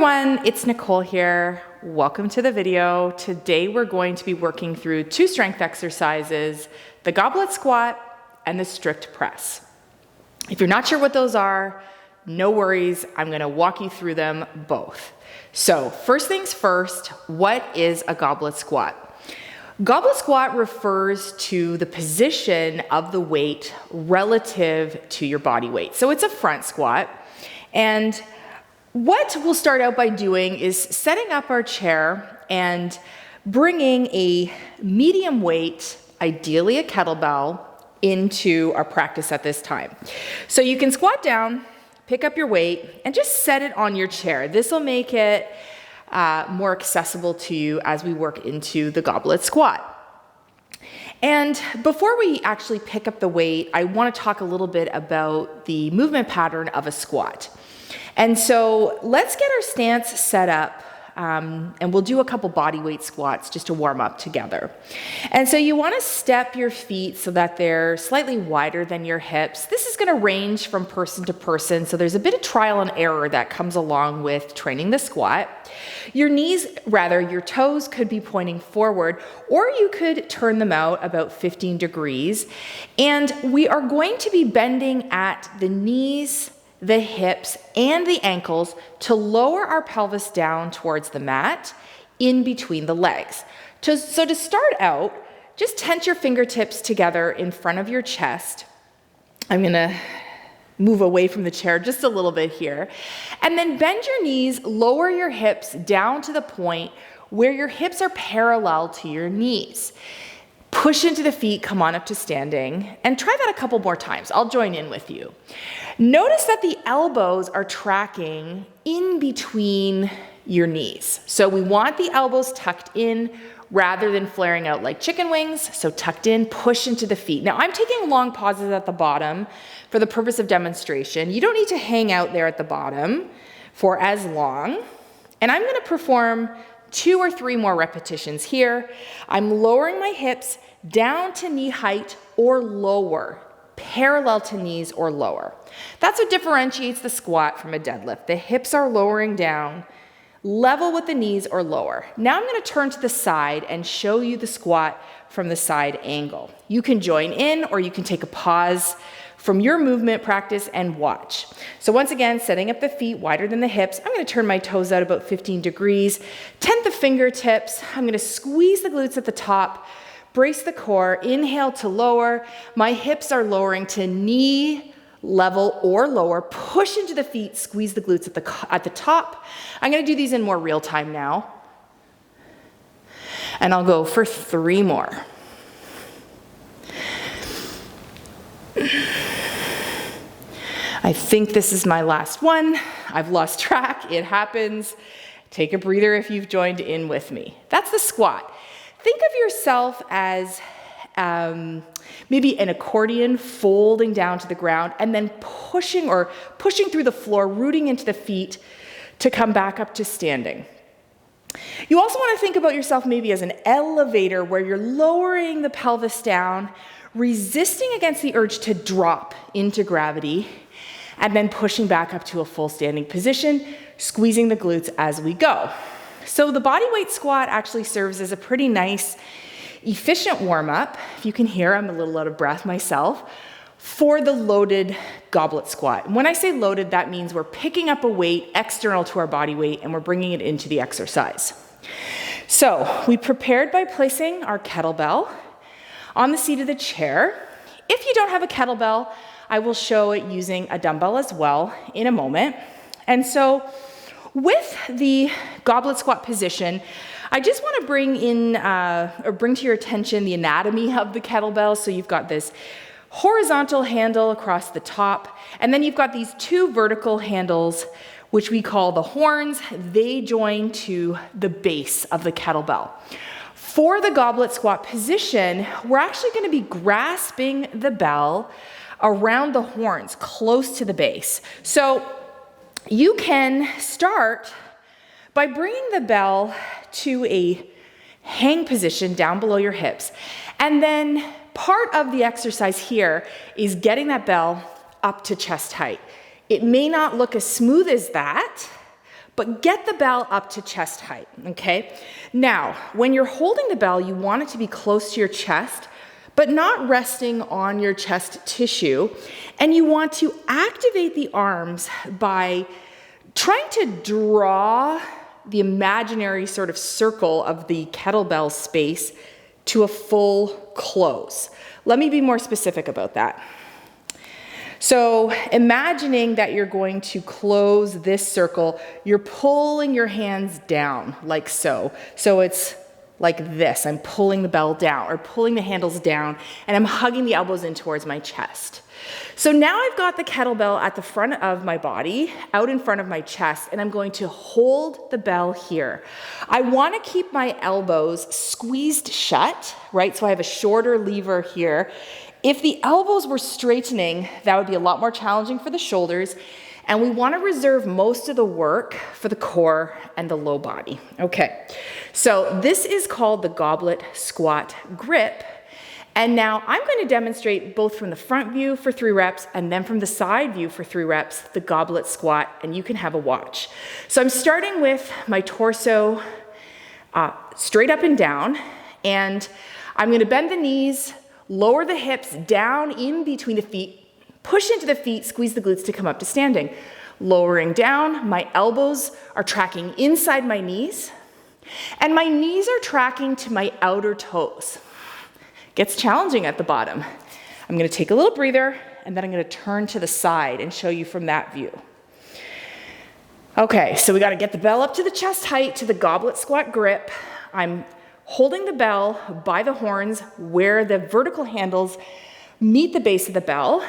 everyone, it's Nicole here. Welcome to the video. Today we're going to be working through two strength exercises, the goblet squat and the strict press. If you're not sure what those are, no worries, I'm gonna walk you through them both. So first things first, what is a goblet squat? Goblet squat refers to the position of the weight relative to your body weight. So it's a front squat, and what we'll start out by doing is setting up our chair and bringing a medium weight, ideally a kettlebell, into our practice at this time. So you can squat down, pick up your weight, and just set it on your chair. This will make it more accessible to you as we work into the goblet squat. And before we actually pick up the weight, I want to talk a little bit about the movement pattern of a squat. And so let's get our stance set up, and we'll do a couple body weight squats just to warm up together. And so you want to step your feet so that they're slightly wider than your hips. This is going to range from person to person, so there's a bit of trial and error that comes along with training the squat. Your toes could be pointing forward, or you could turn them out about 15 degrees. And we are going to be bending at the knees, the hips, and the ankles to lower our pelvis down towards the mat in between the legs. So to start out, just tense your fingertips together in front of your chest. I'm gonna move away from the chair just a little bit here. And then bend your knees, lower your hips down to the point where your hips are parallel to your knees. Push into the feet, come on up to standing, and try that a couple more times. I'll join in with you. Notice that the elbows are tracking in between your knees. So we want the elbows tucked in rather than flaring out like chicken wings. So tucked in, push into the feet. Now I'm taking long pauses at the bottom for the purpose of demonstration. You don't need to hang out there at the bottom for as long. And I'm gonna perform 2 or 3 more repetitions here. I'm lowering my hips down to knee height or lower, parallel to knees or lower. That's what differentiates the squat from a deadlift. The hips are lowering down, level with the knees or lower. Now I'm going to turn to the side and show you the squat from the side angle. You can join in, or you can take a pause from your movement practice and watch. So once again, setting up the feet wider than the hips. I'm going to turn my toes out about 15 degrees, tent the fingertips. I'm going to squeeze the glutes at the top, brace the core, inhale to lower. My hips are lowering to knee level or lower. Push into the feet, squeeze the glutes at the top. I'm going to do these in more real time now. And I'll go for 3 more. I think this is my last one. I've lost track. It happens. Take a breather if you've joined in with me. That's the squat. Think of yourself as maybe an accordion folding down to the ground and then pushing through the floor, rooting into the feet to come back up to standing. You also want to think about yourself maybe as an elevator where you're lowering the pelvis down, resisting against the urge to drop into gravity, and then pushing back up to a full standing position, squeezing the glutes as we go. So the body weight squat actually serves as a pretty nice, efficient warm-up. If you can hear, I'm a little out of breath myself, for the loaded goblet squat. And when I say loaded, that means we're picking up a weight external to our body weight and we're bringing it into the exercise. So we prepared by placing our kettlebell on the seat of the chair. If you don't have a kettlebell, I will show it using a dumbbell as well in a moment. And so with the goblet squat position, I just want to bring to your attention the anatomy of the kettlebell. So you've got this horizontal handle across the top, and then you've got these 2 vertical handles, which we call the horns. They join to the base of the kettlebell. For the goblet squat position, we're actually going to be grasping the bell around the horns, close to the base. So you can start by bringing the bell to a hang position down below your hips. And then part of the exercise here is getting that bell up to chest height. It may not look as smooth as that, but get the bell up to chest height, okay? Now, when you're holding the bell, you want it to be close to your chest, but not resting on your chest tissue. And you want to activate the arms by trying to draw the imaginary sort of circle of the kettlebell space to a full close. Let me be more specific about that. So imagining that you're going to close this circle, you're pulling your hands down like so. So it's like this. I'm pulling the bell down or pulling the handles down, and I'm hugging the elbows in towards my chest. So now I've got the kettlebell at the front of my body, out in front of my chest, and I'm going to hold the bell here. I want to keep my elbows squeezed shut, right? So I have a shorter lever here. If the elbows were straightening, that would be a lot more challenging for the shoulders, and we want to reserve most of the work for the core and the low body. Okay, so this is called the goblet squat grip. And now I'm going to demonstrate both from the front view for 3 reps and then from the side view for 3 reps, the goblet squat, and you can have a watch. So I'm starting with my torso straight up and down, and I'm going to bend the knees, lower the hips down in between the feet, push into the feet, squeeze the glutes to come up to standing. Lowering down, my elbows are tracking inside my knees, and my knees are tracking to my outer toes. Gets challenging at the bottom. I'm going to take a little breather, and then I'm going to turn to the side and show you from that view. Okay, so we got to get the bell up to the chest height to the goblet squat grip. I'm holding the bell by the horns where the vertical handles meet the base of the bell.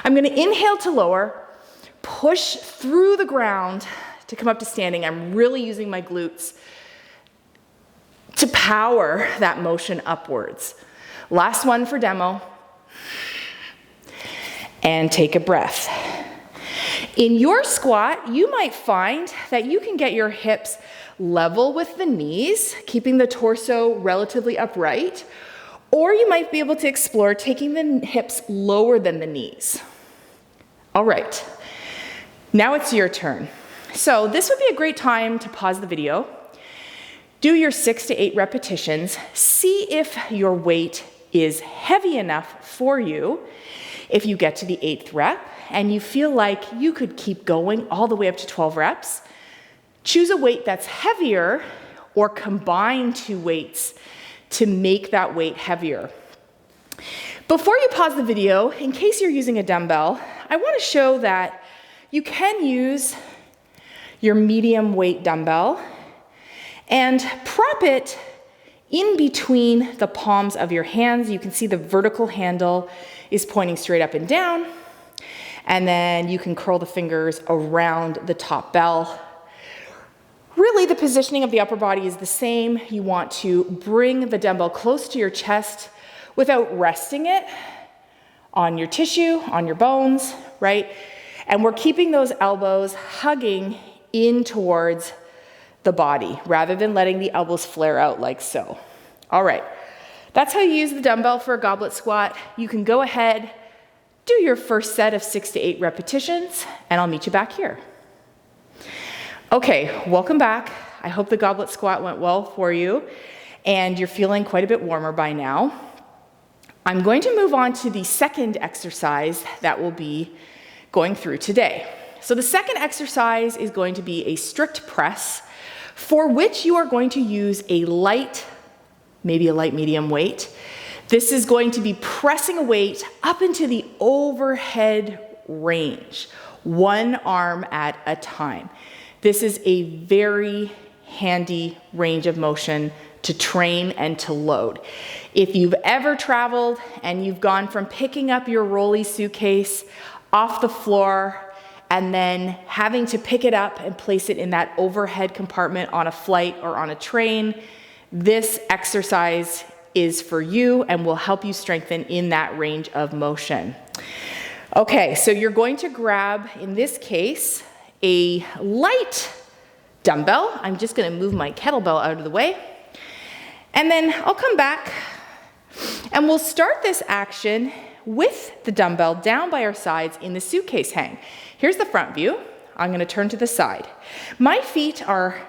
I'm going to inhale to lower, push through the ground to come up to standing. I'm really using my glutes to power that motion upwards. Last one for demo. And take a breath. In your squat, you might find that you can get your hips level with the knees, keeping the torso relatively upright, or you might be able to explore taking the hips lower than the knees. All right, now it's your turn. So this would be a great time to pause the video. Do your 6 to 8 repetitions. See if your weight is heavy enough for you. If you get to the 8th rep and you feel like you could keep going all the way up to 12 reps, choose a weight that's heavier or combine 2 weights to make that weight heavier. Before you pause the video, in case you're using a dumbbell, I want to show that you can use your medium weight dumbbell and prop it in between the palms of your hands. You can see the vertical handle is pointing straight up and down. And then you can curl the fingers around the top bell. Really, the positioning of the upper body is the same. You want to bring the dumbbell close to your chest without resting it on your tissue, on your bones, right? And we're keeping those elbows hugging in towards the body rather than letting the elbows flare out like so. All right, that's how you use the dumbbell for a goblet squat. You can go ahead, do your first set of 6 to 8 repetitions, and I'll meet you back here. Okay, welcome back. I hope the goblet squat went well for you and you're feeling quite a bit warmer by now. I'm going to move on to the second exercise that we'll be going through today. So the second exercise is going to be a strict press, for which you are going to use a light, maybe a light medium weight. This is going to be pressing a weight up into the overhead range, one arm at a time. This is a very handy range of motion to train and to load. If you've ever traveled and you've gone from picking up your rolly suitcase off the floor and then having to pick it up and place it in that overhead compartment on a flight or on a train, this exercise is for you and will help you strengthen in that range of motion. Okay, so you're going to grab, in this case, a light dumbbell. I'm just going to move my kettlebell out of the way. And then I'll come back and we'll start this action with the dumbbell down by our sides in the suitcase hang. Here's the front view. I'm gonna turn to the side. My feet are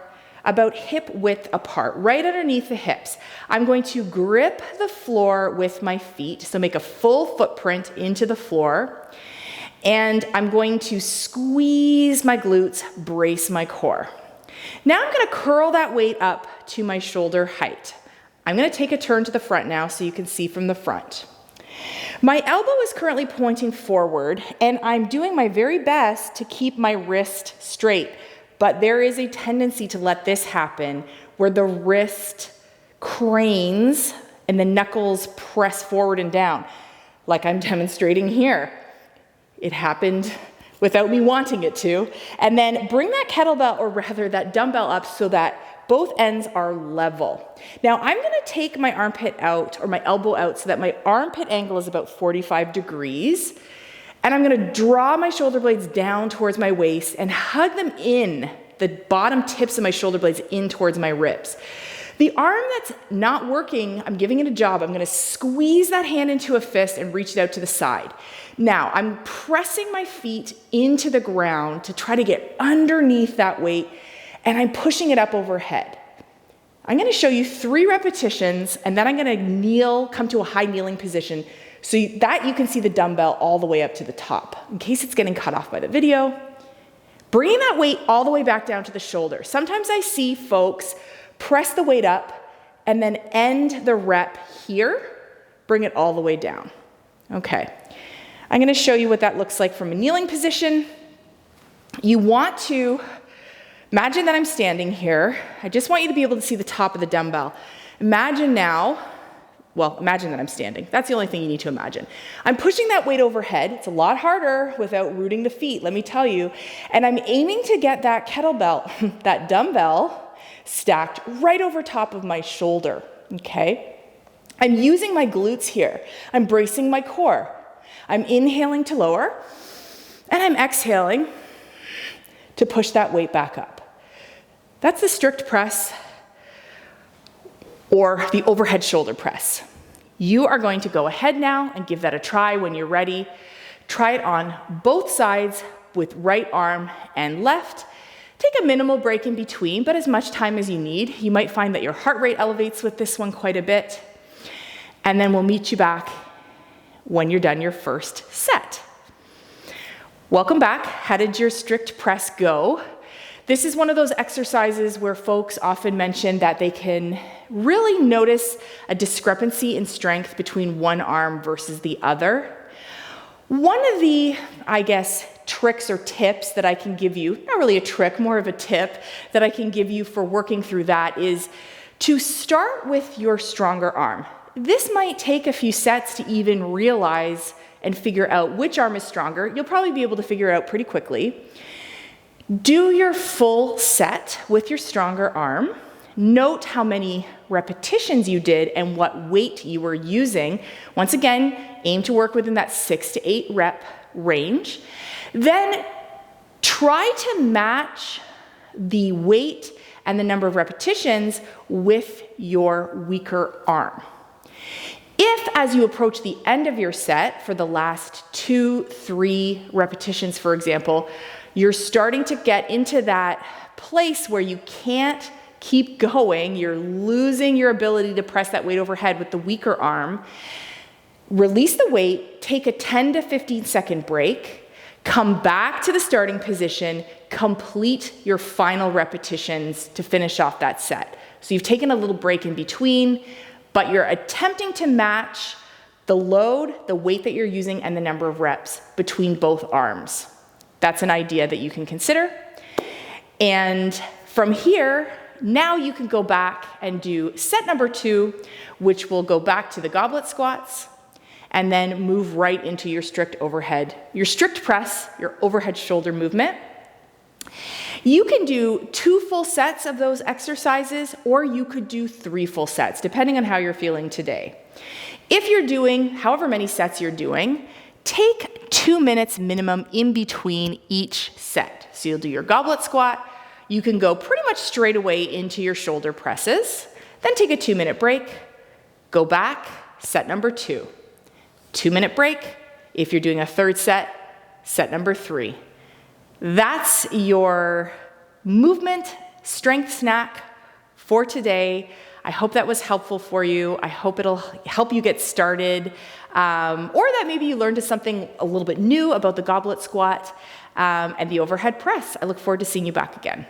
about hip width apart, right underneath the hips. I'm going to grip the floor with my feet, so make a full footprint into the floor. And I'm going to squeeze my glutes, brace my core. Now I'm gonna curl that weight up to my shoulder height. I'm gonna take a turn to the front now so you can see from the front. My elbow is currently pointing forward, and I'm doing my very best to keep my wrist straight, but there is a tendency to let this happen where the wrist cranes and the knuckles press forward and down, like I'm demonstrating here. It happened without me wanting it to. And then bring that kettlebell, or rather that dumbbell up so that both ends are level. Now I'm gonna take my armpit out, or my elbow out, so that my armpit angle is about 45 degrees. And I'm gonna draw my shoulder blades down towards my waist and hug them in, the bottom tips of my shoulder blades in towards my ribs. The arm that's not working, I'm giving it a job. I'm gonna squeeze that hand into a fist and reach it out to the side. Now, I'm pressing my feet into the ground to try to get underneath that weight, and I'm pushing it up overhead. I'm gonna show you 3 repetitions, and then I'm gonna kneel, come to a high kneeling position, so that you can see the dumbbell all the way up to the top, in case it's getting cut off by the video. Bringing that weight all the way back down to the shoulder. Sometimes I see folks press the weight up and then end the rep here, bring it all the way down. Okay, I'm gonna show you what that looks like from a kneeling position. You want to imagine that I'm standing here. I just want you to be able to see the top of the dumbbell. Imagine now, well, imagine that I'm standing. That's the only thing you need to imagine. I'm pushing that weight overhead. It's a lot harder without rooting the feet, let me tell you. And I'm aiming to get that kettlebell, that dumbbell, stacked right over top of my shoulder, okay? I'm using my glutes here. I'm bracing my core. I'm inhaling to lower, and I'm exhaling to push that weight back up. That's the strict press, or the overhead shoulder press. You are going to go ahead now and give that a try when you're ready. Try it on both sides with right arm and left. Take a minimal break in between, but as much time as you need. You might find that your heart rate elevates with this one quite a bit. And then we'll meet you back when you're done your first set. Welcome back. How did your strict press go? This is one of those exercises where folks often mention that they can really notice a discrepancy in strength between one arm versus the other. One of the, I guess, tricks or tips that I can give you, not really a trick, more of a tip that I can give you for working through that is to start with your stronger arm. This might take a few sets to even realize and figure out which arm is stronger. You'll probably be able to figure it out pretty quickly. Do your full set with your stronger arm. Note how many repetitions you did and what weight you were using. Once again, aim to work within that 6 to 8 rep range. Then try to match the weight and the number of repetitions with your weaker arm. If, as you approach the end of your set, for the last 2-3 repetitions, for example, you're starting to get into that place where you can't keep going, you're losing your ability to press that weight overhead with the weaker arm, release the weight, take a 10 to 15 second break, come back to the starting position, complete your final repetitions to finish off that set. So you've taken a little break in between, but you're attempting to match the load, the weight that you're using, and the number of reps between both arms. That's an idea that you can consider. And from here, now you can go back and do set number 2, which will go back to the goblet squats, and then move right into your strict overhead, your strict press, your overhead shoulder movement. You can do 2 full sets of those exercises, or you could do 3 full sets, depending on how you're feeling today. If you're doing however many sets you're doing, take 2 minutes minimum in between each set. So you'll do your goblet squat. You can go pretty much straight away into your shoulder presses, then take a 2-minute break, go back, set number 2. 2-minute break. If you're doing a third set, set number 3. That's your movement strength snack for today. I hope that was helpful for you. I hope it'll help you get started, or that maybe you learned something a little bit new about the goblet squat and the overhead press. I look forward to seeing you back again.